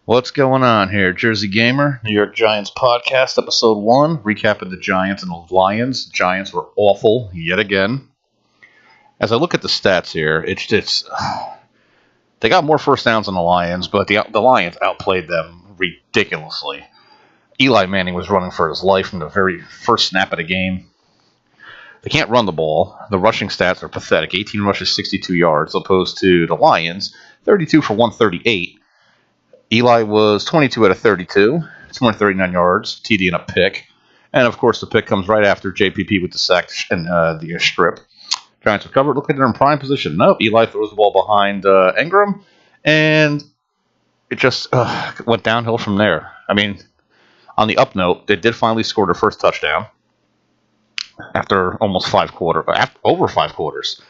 What's going on here? Jersey Gamer, New York Giants podcast, episode 1, recapping the Giants and the Lions. The Giants were awful yet again. As I look at the stats here, it's they got more first downs than the Lions, but the Lions outplayed them ridiculously. Eli Manning was running for his life from the very first snap of the game. They can't run the ball. The rushing stats are pathetic. 18 rushes, 62 yards, opposed to the Lions, 32 for 138. Eli was 22 out of 32, 239 yards, TD and a pick. And, of course, the pick comes right after JPP with the sack and the strip. Giants recovered. Look at they're in prime position. Nope, Eli throws the ball behind Ingram, and it just went downhill from there. I mean, on the up note, they did finally score their first touchdown after almost over 5 quarters.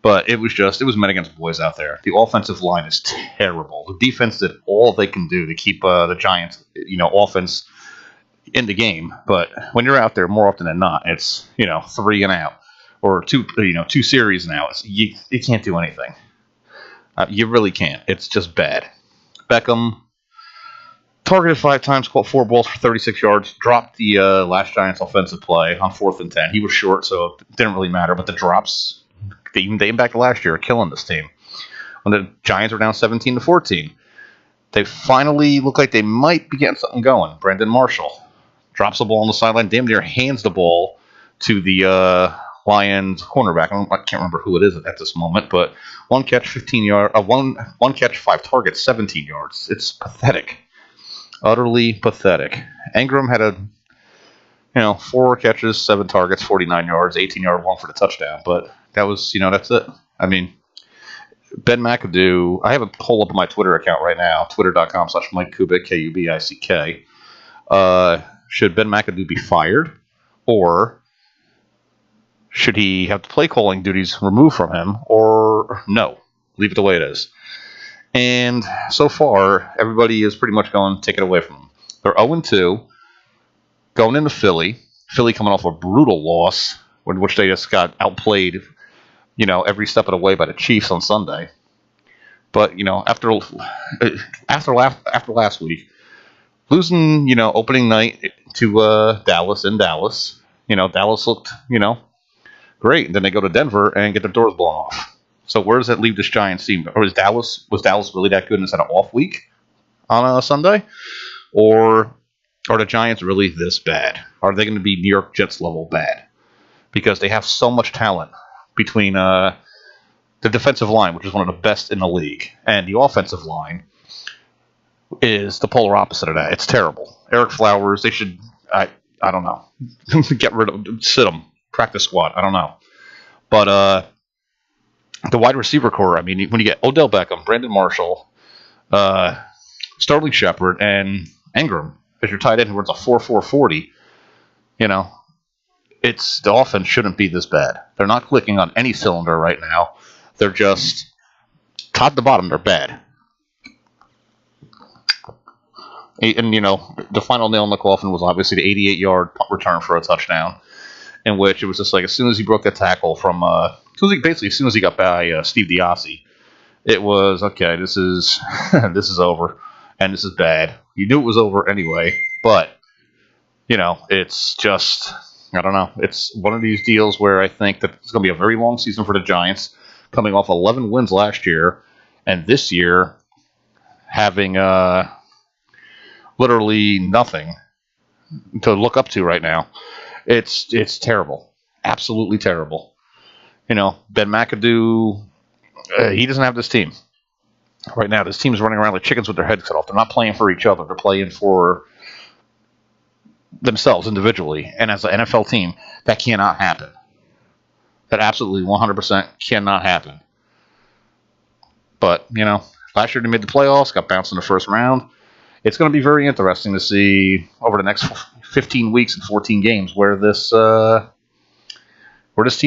But it was men against boys out there. The offensive line is terrible. The defense did all they can do to keep the Giants, offense in the game. But when you're out there, more often than not, it's 3 and out or two series and out. You can't do anything. You really can't. It's just bad. Beckham targeted 5 times, caught 4 balls for 36 yards. Dropped the last Giants offensive play on 4th and 10. He was short, so it didn't really matter. But the drops. They even back to last year, are killing this team. When the Giants were down 17-14, they finally look like they might be getting something going. Brandon Marshall drops the ball on the sideline, damn near hands the ball to the Lions cornerback. I can't remember who it is at this moment, but one catch, 15 yards. One catch, 5 targets, 17 yards. It's pathetic, utterly pathetic. Ingram had 4 catches, 7 targets, 49 yards, 18-yard one for the touchdown, but. That was, that's it. I mean, Ben McAdoo, I have a poll up on my Twitter account right now, twitter.com/Mike Kubik, Kubick. Should Ben McAdoo be fired, or should he have the play calling duties removed from him, or no, leave it the way it is? And so far, everybody is pretty much going to take it away from him. They're 0-2, going into Philly. Philly coming off a brutal loss, in which they just got outplayed every step of the way by the Chiefs on Sunday. But, after last week, losing, opening night to Dallas in Dallas, Dallas looked, great. And then they go to Denver and get their doors blown off. So where does that leave this Giants team? Or was Dallas really that good and it's had an off week on a Sunday? Or are the Giants really this bad? Are they going to be New York Jets level bad? Because they have so much talent between the defensive line, which is one of the best in the league, and the offensive line is the polar opposite of that. It's terrible. Eric Flowers, they should, I don't know, get rid of him, sit him, practice squad, I don't know. But the wide receiver core, I mean, when you get Odell Beckham, Brandon Marshall, Sterling Shepard, and Ingram as your tight end who runs a 4.40, the offense shouldn't be this bad. They're not clicking on any cylinder right now. They're just top to bottom. They're bad. And the final nail in the coffin was obviously the 88-yard punt return for a touchdown, in which it was just like as soon as he broke the tackle from as soon as he got by Steve Diassi, it was okay. This is this is over, and this is bad. You knew it was over anyway, but it's just. I don't know. It's one of these deals where I think that it's going to be a very long season for the Giants, coming off 11 wins last year, and this year having literally nothing to look up to right now. It's terrible. Absolutely terrible. Ben McAdoo, he doesn't have this team. Right now, this team is running around like chickens with their heads cut off. They're not playing for each other. They're playing for themselves individually, and as an NFL team, that cannot happen. That absolutely 100% cannot happen. But, last year they made the playoffs, got bounced in the first round. It's going to be very interesting to see over the next 15 weeks and 14 games where this team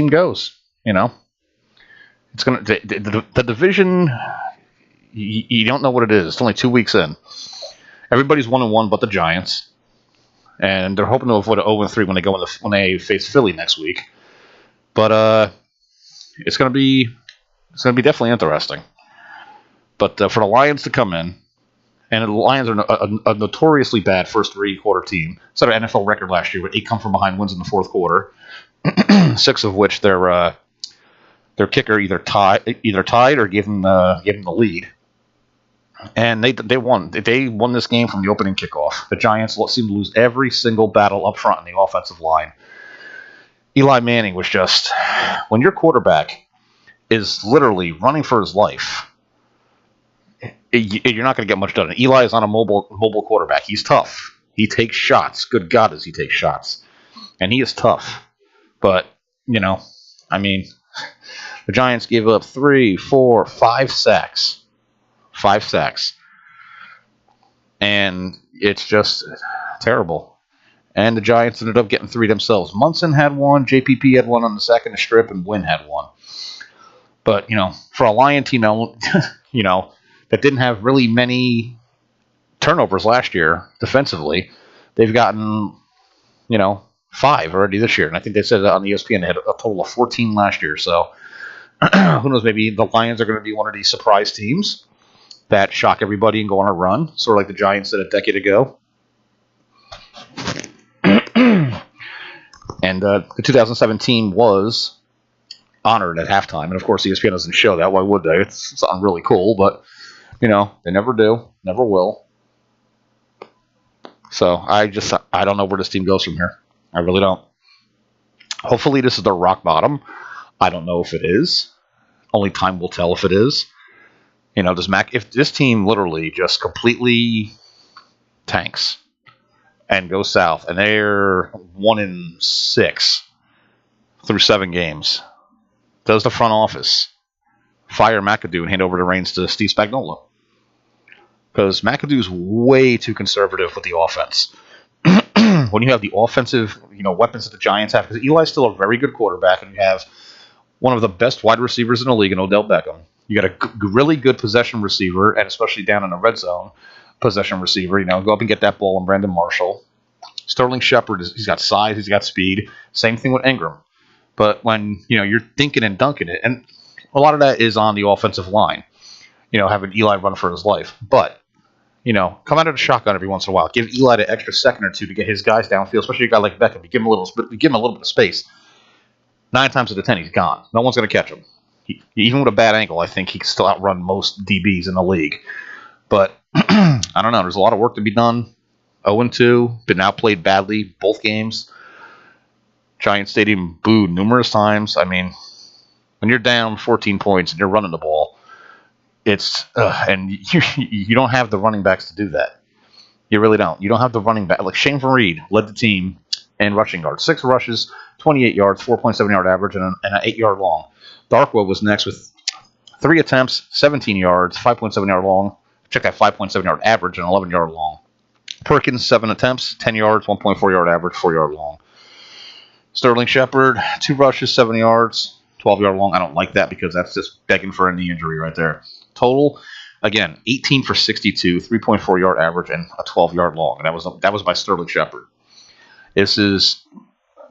goes. It's going to the division. You don't know what it is. It's only 2 weeks in. Everybody's 1-1 but the Giants. And they're hoping to avoid an 0-3 when they face Philly next week. But it's going to be definitely interesting. But for the Lions to come in And the Lions are a notoriously bad first three-quarter team. Set an NFL record last year with 8 come-from-behind wins in the fourth quarter, 6 of which their kicker either tied or gave them the lead. And they won. They won this game from the opening kickoff. The Giants seemed to lose every single battle up front in the offensive line. Eli Manning was just, when your quarterback is literally running for his life, you're not going to get much done. Eli is on a mobile quarterback. He's tough. He takes shots. Good God, does he take shots. And he is tough. But, the Giants gave up 3, 4, 5 sacks. 5 sacks. And it's just terrible. And the Giants ended up getting 3 themselves. Munson had 1, JPP had 1 on the second strip, and Wynn had 1. But, for a Lion team, that didn't have really many turnovers last year defensively, they've gotten, 5 already this year. And I think they said on ESPN they had a total of 14 last year. So who knows, maybe the Lions are going to be one of these surprise teams that shock everybody and go on a run, sort of like the Giants did a decade ago. And the 2017 was honored at halftime. And, of course, ESPN doesn't show that. Why would they? It's something really cool, but they never do, never will. So I don't know where this team goes from here. I really don't. Hopefully this is their rock bottom. I don't know if it is. Only time will tell if it is. If this team literally just completely tanks and goes south, and they're 1-6 through 7 games, does the front office fire McAdoo and hand over the reins to Steve Spagnuolo? Because McAdoo's way too conservative with the offense. When you have the offensive, weapons that the Giants have, because Eli's still a very good quarterback, and you have one of the best wide receivers in the league in Odell Beckham. You got a really good possession receiver, and especially down in the red zone, possession receiver. Go up and get that ball in Brandon Marshall. Sterling Shepard, he's got size, he's got speed. Same thing with Ingram. But when, you're thinking and dunking it, and a lot of that is on the offensive line, having Eli run for his life. But, come out of the shotgun every once in a while. Give Eli the extra second or two to get his guys downfield, especially a guy like Beckham. You give him a little bit of space. 9 times out of 10, he's gone. No one's going to catch him. Even with a bad ankle, I think he can still outrun most DBs in the league. But, I don't know. There's a lot of work to be done. 0-2, been outplayed badly both games. Giant Stadium booed numerous times. When you're down 14 points and you're running the ball, and you don't have the running backs to do that. You really don't. You don't have the running back. Like Shane Van Reed led the team in rushing yards. 6 rushes, 28 yards, 4.7 yard average, and an 8 yard long. Darkwood was next with 3 attempts, 17 yards, 5.7 yard long. Check that 5.7 yard average and 11 yard long. Perkins, 7 attempts, 10 yards, 1.4 yard average, 4 yard long. Sterling Shepard, 2 rushes, 7 yards, 12 yard long. I don't like that because that's just begging for a knee injury right there. Total, again, 18 for 62, 3.4 yard average, and a 12 yard long. And that was by Sterling Shepard. This is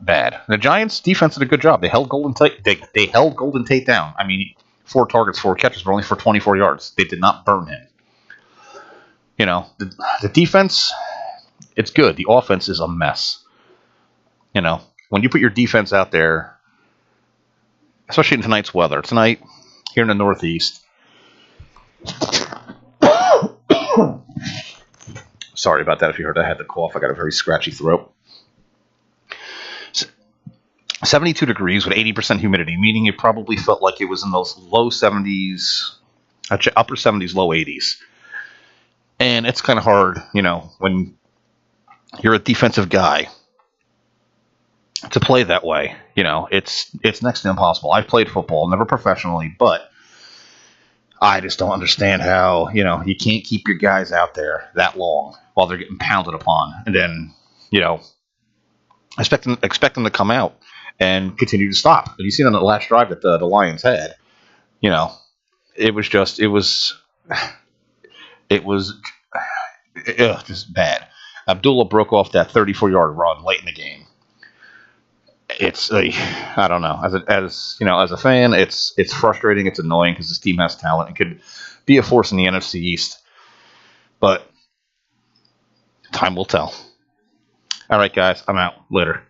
bad. The Giants' defense did a good job. They held Golden Tate. They held Golden Tate down. 4 targets, 4 catches, but only for 24 yards. They did not burn him. The defense, it's good. The offense is a mess. When you put your defense out there, especially in tonight's weather. Tonight, here in the Northeast. Sorry about that if you heard I had the cough. I got a very scratchy throat. 72 degrees with 80% humidity, meaning it probably felt like it was in those low 70s, upper 70s, low 80s. And it's kind of hard, when you're a defensive guy to play that way. It's next to impossible. I've played football, never professionally, but I just don't understand how, you can't keep your guys out there that long while they're getting pounded upon. And then, expect them to come out and continue to stop. And you see on the last drive that the Lions had, it was just bad. Abdullah broke off that 34-yard run late in the game. It's I don't know. As a fan, it's frustrating. It's annoying because this team has talent and could be a force in the NFC East. But Time will tell. All right, guys, I'm out. Later.